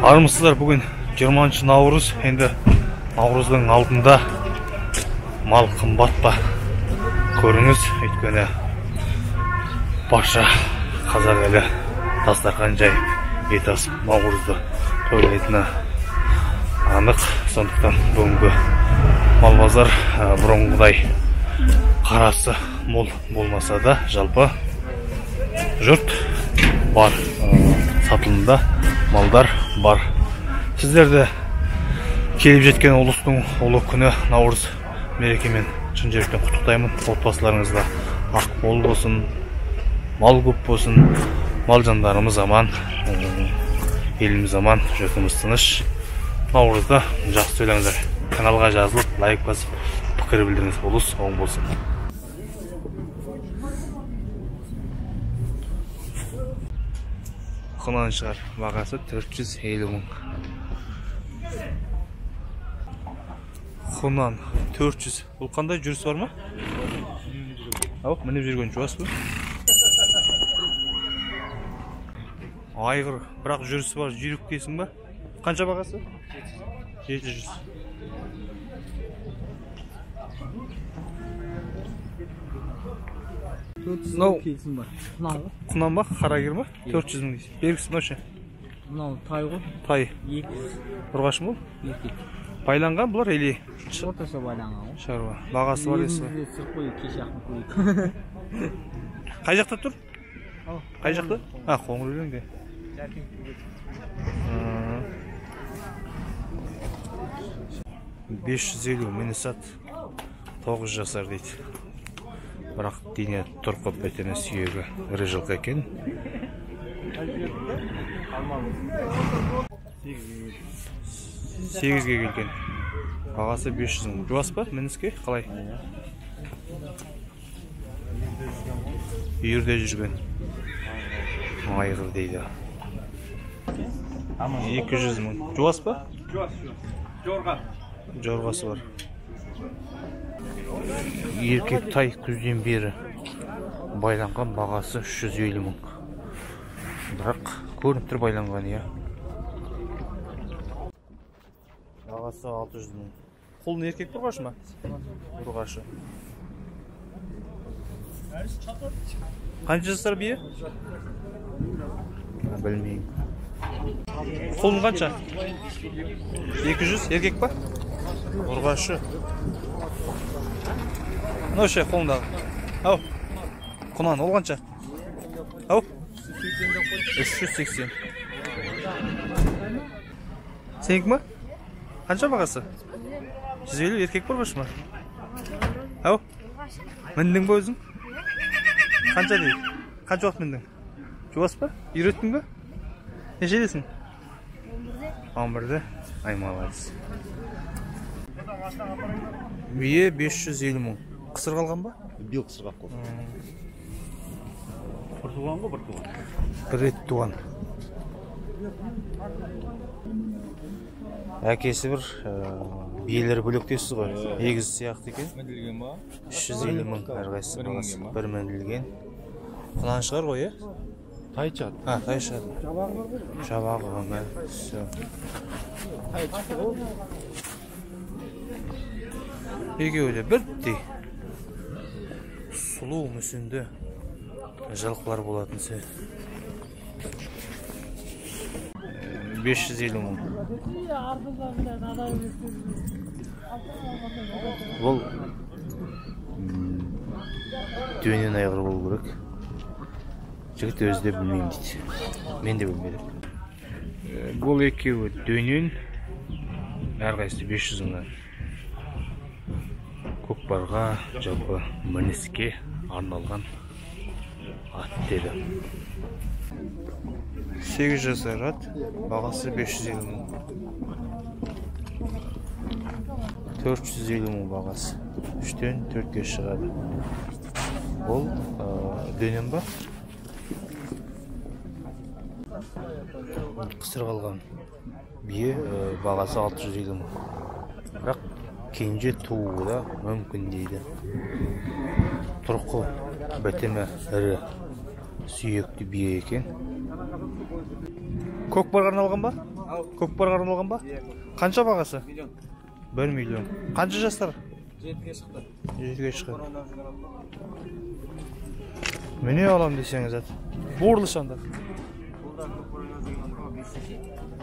Армысыздар, бүгін 20 наурыз, енді наурыздың алдында мал қымбат па көріңіз, өйткені барша қазақ елі дастархан жайып ет асып наурызды тойлайтыны анық. Сондықтан бүгінгі мал базар бұрынғыдай қарасы мол болмаса да, жалпы жұрт бар, сатылымда малдар бар. Сіздерді келіп жеткен ұлыстың ұлы күні наурыз мерекемен шын жүректен құттықтаймын. Отбасыларыңызда ақ мол болсын, мал көп болсын, мал жандарымыз аман, еліміз аман, жұртымыз тыныш. Наурызда жақсы сөйлеңіздер. Каналға жазылып, лайк басып, пікір білдіріңіз. Ұлыс оң болсын. Құнан шығар, бағасы 450 мың. Құнан 400. Бұл қандай жүріс бар ма? Мініп жүрген жуас бұл. Айғыр, бірақ жүрісі бар, жүйрік дейсің ба? Қанша бағасы? 700. Құнан ба? Қарагер ма? 400 мың дейсің. Бергісі мынау ше? Мынау тай ғой. Тай. 200. Ұрғашы бұл? 2. Байланған бұлар әлі? Орташа байланған ғой. Шаруа. Бағасы бар есі ба? Сырқ қойы, кеш ақын қойы. Қай жақта тұр? Қай жақта? Қоңыр өлеңде. 550 мені сат. 9 жасар дейді. Бірақ дене тұрқып бәтені сүйегі ірі жылқы екен. 8-ге келген. Бағасы 500 мың. Жуас па мініске? Қалай? Үйірде жүрген. Айғыр дейді. 200 мың. Жуас па? Жорға. Жорғасы бар. Еркек тай күзден бері байланған, бағасы 350 мың. Бірақ көрініп тұр байланған, я. Бағасы 600 мың. Қолын еркек ұрғашы ма? Ұрғашы. Қанша жастар бие? Білмеймін. Қолын қанша? 200, еркек па? Ұрғашы. Мынау ше қолындағы. Ау. Құнан, ол қанша? Ау. 380. Сенікі ма? Қанша бағасы? 150, еркек ұрғашы ма? Ау. Міндің бі өзің? Қанша дейді? Қанша уақыт міндің? Жуас па? Үйреттің бі? Нешедесің? 11-де. Ай, молодец. Бие 550 мың. Қысыр қалған ба? Бил қысырғақ қол. Бір туған ғой, бір туған. Бір рет туған. Әкесі бір биелері бөлектесіз ғой. Егіз сияқты екен. Мінділген ба? 350 мың әрқайсысы бағасы. Бір мінділген. Құнан шығар ғой, е? Тай шығады. Тай шығады. Жабағы ғана. Тай шығады ғой. Екеуі де бірдей сұлу мүсінді жылқылар болатын сен. 550 мың. Бұл дөнен айғыр болу керек. Жігіт өзі де білмеймін дейді. Мен де білмедім. Бұл екеуі дөнен, әрқайсысы 500 мыңнан. Көкпарға, жалпы мініске арналған ат деді. 8 жасар ат, бағасы 550 мың. 450 мың бағасы. 3-тен 4-ке шығады. Бұл дөнен ба? Қысыр қалған бие, бағасы 650 мың. Бірақ кенже туы да мүмкін дейді. Тұрқы бәтемі ірі сүйекті бие екен. Көкпарға арналған ба? Көкпар қаралған ба? Қанша бағасы? 1 миллион. Қанша жастар? 7-ге шықты. 7-ге шықты. Міне алам десеңіз ат. Борлы шанда.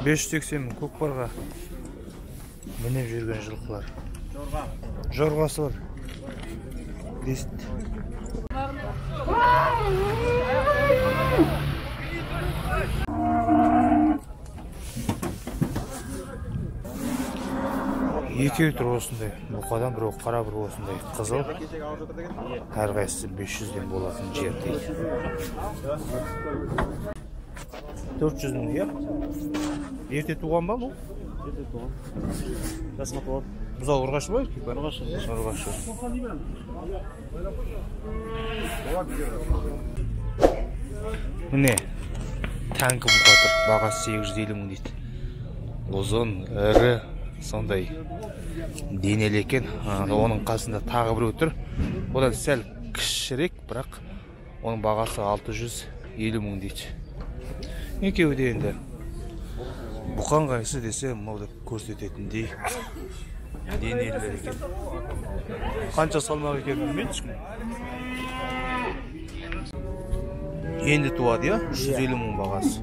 580 мың көкпарға. Міне жүрген жылқылар. Жорғасы бар. Бест. Екеуі тұр осындай. Бұқадан біреу қара, біреу осындай қызыл. Әрқайсысы 500-ден болатын жерде. 400 мың, иә? Ерте туған ба бұл? Ерте туған. Жасқа туған. Бұзау ұрғашы ба? Ұрғашы. Ұрғашы. Міне, тәңкі бұқа тұр. Бағасы 850 мың дейді. Ұзын, ірі, сондай денелі екен. Оның қасында тағы біреу тұр. Одан сәл кішірек, бірақ оның бағасы 650 мың дейді. Екеуі де енді бұқан қайсы десе, мұнда көрсететіндей денелілер екен. Қанша салмақ екен білмейді ешкім. Енді туады, иә? 350 мың бағасы.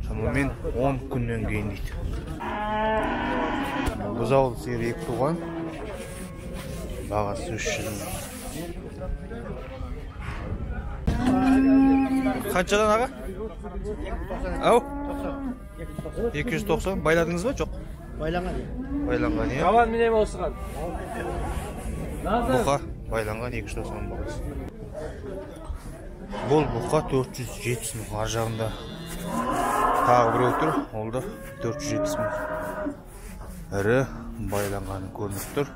Шамамен 10 күннен кейін дейді. Бұзауыл сиыр 2 туған. Бағасы 300 мың. Қаншадан аға? Ау? 290. Байладыңыз ба? Жоқ. Байланған. Байланған, иә? Жаман менен осыған. Бұқа байланған 290 бағасы. Бұл бұқа 470 мың. Ар жағында тағы біреу тұр. Ол да 470 мың. Ірі байланғаны көрініп тұр.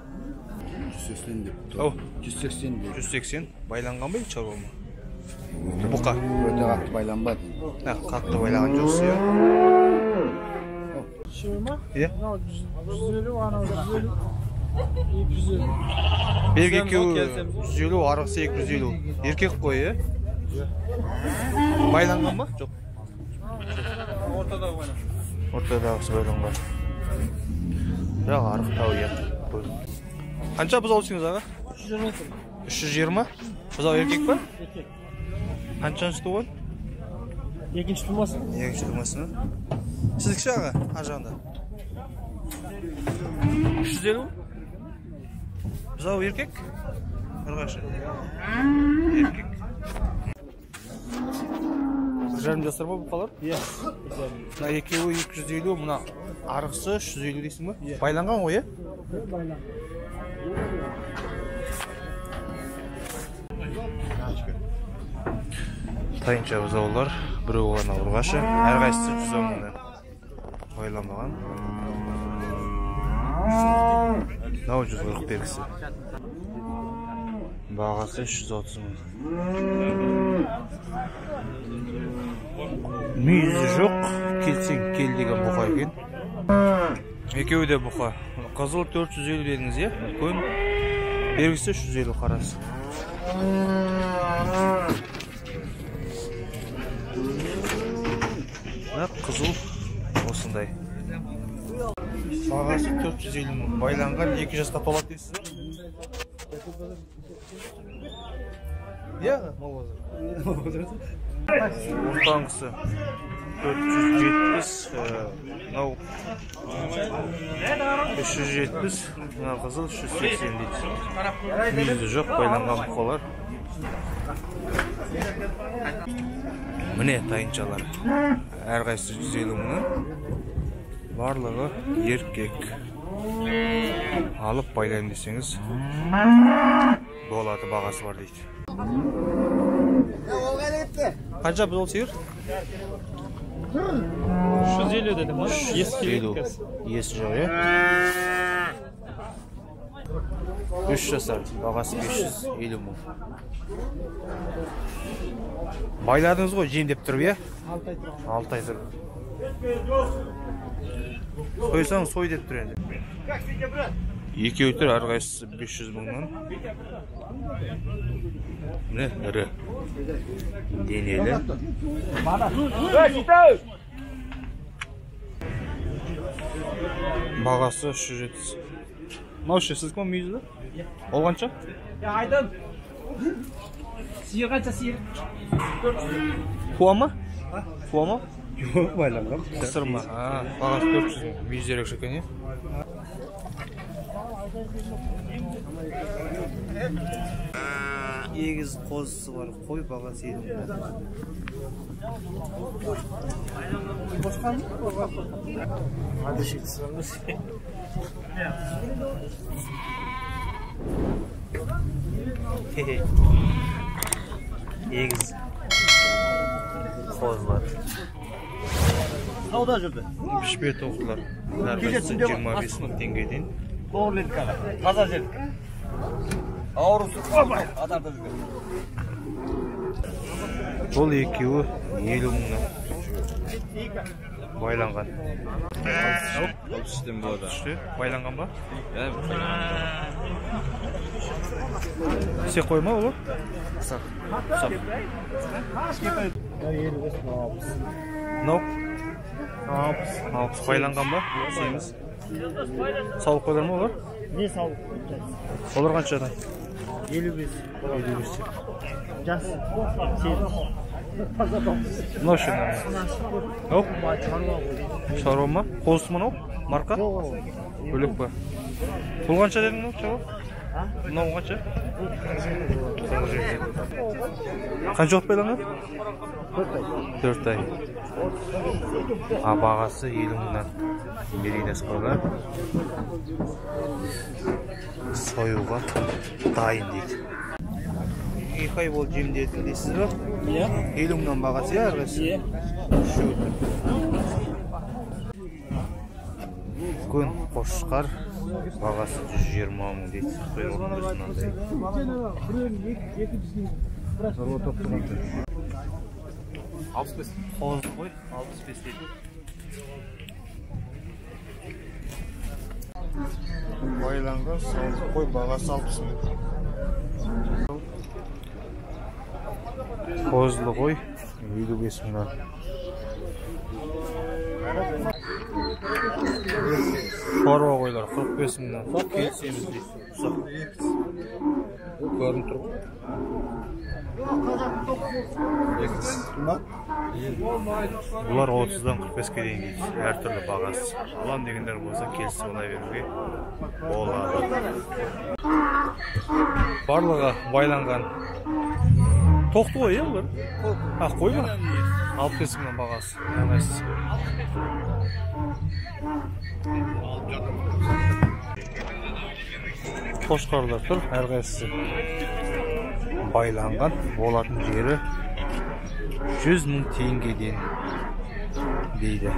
180 деп тұр. 180 деп. 180. Байланған ба, шаруа ма? Бұқа. Өте қатты байланбады. Қатты байлаған жоқсы, иә? Шеу ма? Иә? 150, анау 150. 250. Бергі екеуі 150, арғысы 250. Еркек қой, иә? Байланған ба? Жоқ. Ортадағысы байланған. Бірақ арықтау, иә? Қанша бұзау сіңіз аға? 320. Бұзау еркек ба? Еркек. Қаншаншы туған? Екінші тумасы. Екінші тумасы. Сіздікші аға, ар жағында. 350. Бұзау еркек? Ұрғашы. Еркек. Жарым жасар ба бұқалар? Иә. Мына екеуі 250, мына арғысы 350 дейсің ба? Байланған ғой, е? Байланған. Тайынша бұзаулар, біреу ғана ұрғашы, әрқайсысы 110 мыңнан байланбаған. Мынау 140 бергісі. Бағасы 330 мың. Мүйізі жоқ, келсең кел деген бұқа екен. Екеуі де бұқа. Қызыл 450 дедіңіз, е? Үлкен. Бергісі 350 қарасы. Қызыл осындай. Бағасы 450 мың. Байланған 2 жасқа толады дейсіз. Иә, молозы. Ортаңғысы 470, мынау 370, мына қызыл 380 дейді. Мүйізі жоқ, байланған бұқалар. Міне тайыншалар. Әрқайсысы 150 мыңнан. Барлығы еркек. Алып байлайын десеңіз болады, бағасы бар дейді. Қанша бұл сиыр? 350 dedim. Eski. Есі жоқ, е? 3 жасар, бағасы 550 мың. Байладыңыз ғой, жемдеп тұрып, е? 6 ай тұрып. Сойсаң, сой деп тұр енді. Екеуі тұр, әрқайсысы 500 мыңнан. Міне, ірі. Денелі. Бағасы 300. Мынау ше сіздікі ма мүйізді? Ол қанша? Айдын. Сиыр қанша сиыр? Қуа ма? Қуа ма? Yok baylangan. Қысыр ма? Бағасы 400. Мүйіз ерекше екен, Егіз қозысы бар. Қой бағасы 7 Hadi şimdi sıramız. Егіз қозылар. Сауда жүрді. Пішпе тоқтылар. Әрқайсысы 25 мың теңгеден. Doğru kana. Таза жердік. Ауырысы атарда жүрген. Бұл екеуі 50 мыңнан байланған. Sistem bu da. Байланған ба? Се қойма олар? Saq. Сақ. Мынау? 60 байланған ба? Семіз. Сауық қойлар ма олар? Ne sağlık? Олар қаншадан? 55. 55. Жас. Мынау ше мынау? Шаруа ма? Қозысы мынау? Марка? Бөлек па? Бұл қанша дедің мынау чауап? Мынау қанша? Қанша уақыт байланған? 4 ай. Бағасы 50 мыңнан. Меринес қойған. Союға дайын дейді. 2 ай болды жемдетін дейсіз ба? 50 мыңнан бағасы әрқайсысы. Үлкен қошқар бағасы 120 мың дейді. Қозы қой 65 дейді. Байланған сауық қой бағасы 60 мың. Қозылы қой 55 мыңнан. Шаруа қойлар 45 мыңнан. Келісеміз дейді. Ұсақ. Көрініп тұр. Бұлар 30-дан 45-ке дейін дейді. Әртүрлі бағасы. Алам дегендер болса келісіп олай беруге болады. Барлығы байланған. Тоқты ғой, бұлар? Қой ма? 65 мыңнан бағасы. Қошқарлар тұр, әрқайсысы байланған. Болатын жері 100 мың теңгеден дейді.